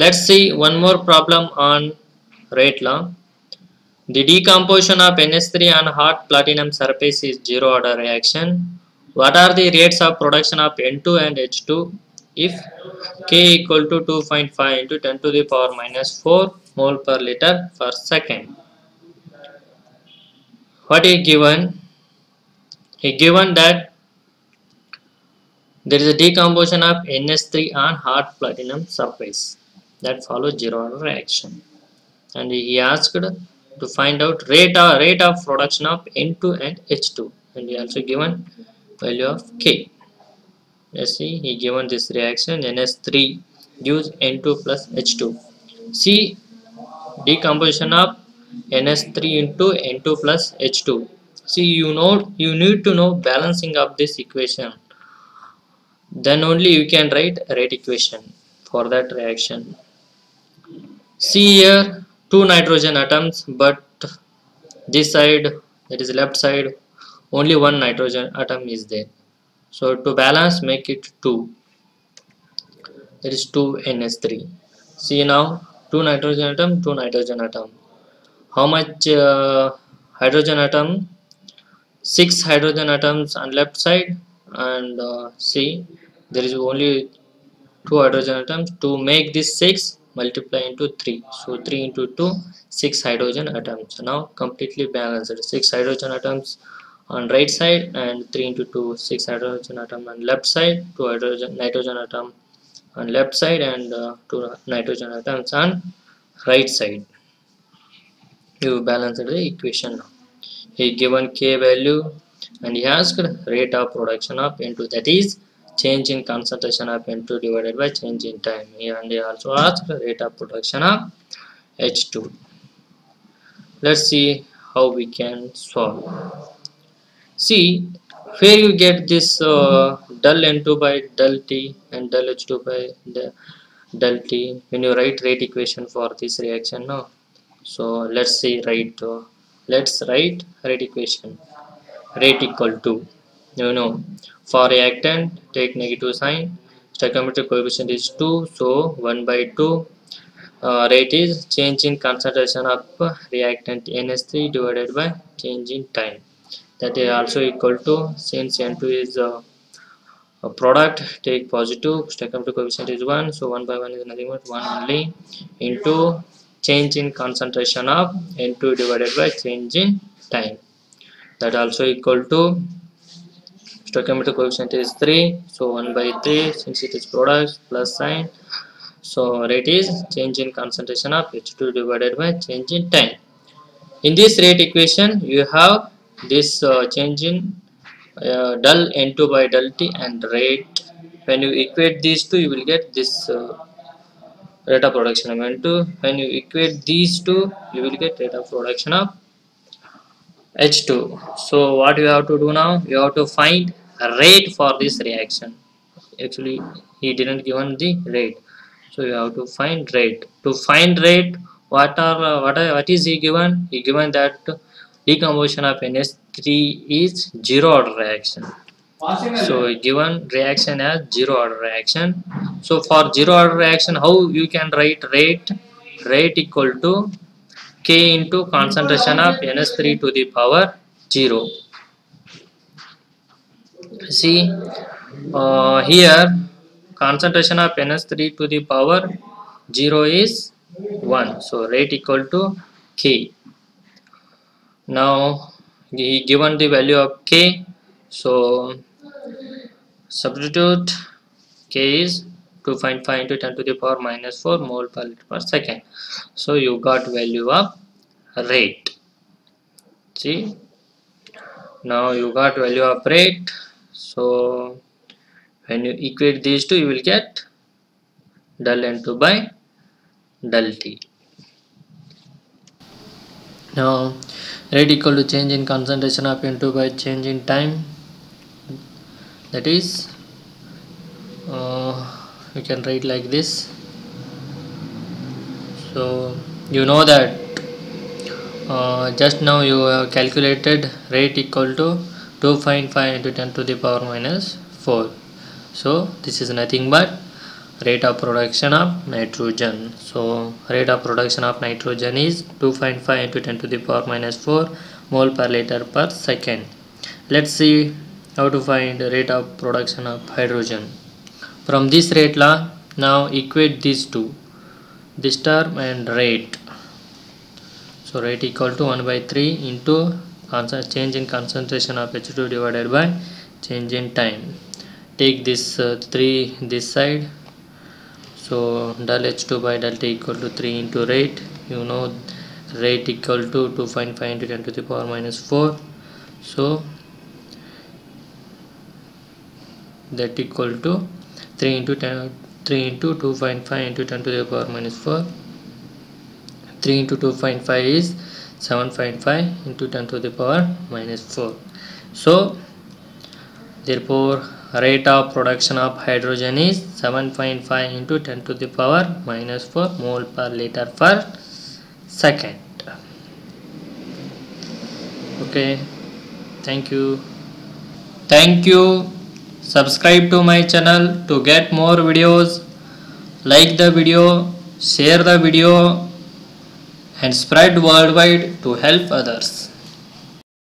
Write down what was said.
Let's see one more problem on rate law. The decomposition of NH3 on hot platinum surface is zero order reaction. What are the rates of production of N2 and H2 if K equal to 2.5 into 10 to the power minus 4 mole per liter per second? What is given? He given that there is a decomposition of NH3 on hot platinum surface that follows zero order reaction, and he asked to find out rate of production of N2 and H2, and he also given value of K. Let's see, he given this reaction NH3 gives N2 plus H2. See decomposition of NH3 into N2 plus H2. See, you need to know balancing of this equation. Then only you can write rate equation for that reaction. See here two nitrogen atoms, but this side, that is left side, only one nitrogen atom is there. So to balance, make it 2. That is 2 NH3. See now, 2 nitrogen atom, 2 nitrogen atom. How much hydrogen atom? 6 hydrogen atoms on left side, and see there is only 2 hydrogen atoms. To make this 6, multiply into 3. So 3 into 2, 6 hydrogen atoms. Now completely balanced. 6 hydrogen atoms on right side and 3 into 2, 6 hydrogen atom on left side, 2 nitrogen atom on left side, and 2 nitrogen atoms on right side. You balance the equation now. He given K value and he asked rate of production of N2, that is change in concentration of N2 divided by change in time. And he also asked rate of production of H2. Let's see how we can solve. See, where you get this del N2 by del T and del H2 by del T when you write rate equation for this reaction now. So let's see, let's write rate equation. Rate equal to, for reactant take negative sign, stoichiometric coefficient is 2, so 1 by 2. Rate is change in concentration of reactant NH3 divided by change in time, that is also equal to, since N2 is a product, take positive, stoichiometric coefficient is 1, so 1 by 1 is nothing but 1 only, into change in concentration of N2 divided by change in time, that also equal to, stoichiometric coefficient is 3, so 1 by 3, since it is product, plus sign, so rate is change in concentration of H2 divided by change in time. In this rate equation you have this change in del N2 by del T and rate. When you equate these two, you will get this rate of production of N2. When you equate these two, you will get rate of production of H2. So what you have to do now? You have to find a rate for this reaction. Actually, he didn't given the rate, so you have to find rate. To find rate, what is he given? He given that decomposition of NH3 is zero order reaction. So given reaction as zero order reaction. So for zero order reaction, how you can write rate? Rate equal to K into concentration of NH3 to the power 0. See here concentration of NH3 to the power 0 is 1. So rate equal to K. Now he given the value of K. So substitute K is 2.5 into 10 to the power minus 4 mole per liter per second. So you got value of rate. See, now you got value of rate. So when you equate these two, you will get del N2 by del T. Now rate equal to change in concentration of N2 by change in time, that is you can write like this. So you know that just now you have calculated rate equal to 2.5 into 10 to the power minus 4. So this is nothing but rate of production of nitrogen. So rate of production of nitrogen is 2.5 into 10 to the power minus 4 mole per liter per second. Let's see how to find the rate of production of hydrogen. From this rate law, now equate these two, this term and rate. So rate equal to 1 by 3 into change in concentration of H2 divided by change in time. Take this 3 this side. So del H2 by del T equal to 3 into rate. You know rate equal to 2.5 into 10 to the power minus 4. So that equal to 3 into 2.5 into 10 to the power minus 4. 3 into 2.5 is 7.5 into 10 to the power minus 4. So therefore rate of production of hydrogen is 7.5 into 10 to the power minus 4 mole per liter per second. Okay, thank you. Subscribe to my channel to get more videos. Like the video, share the video and spread worldwide to help others.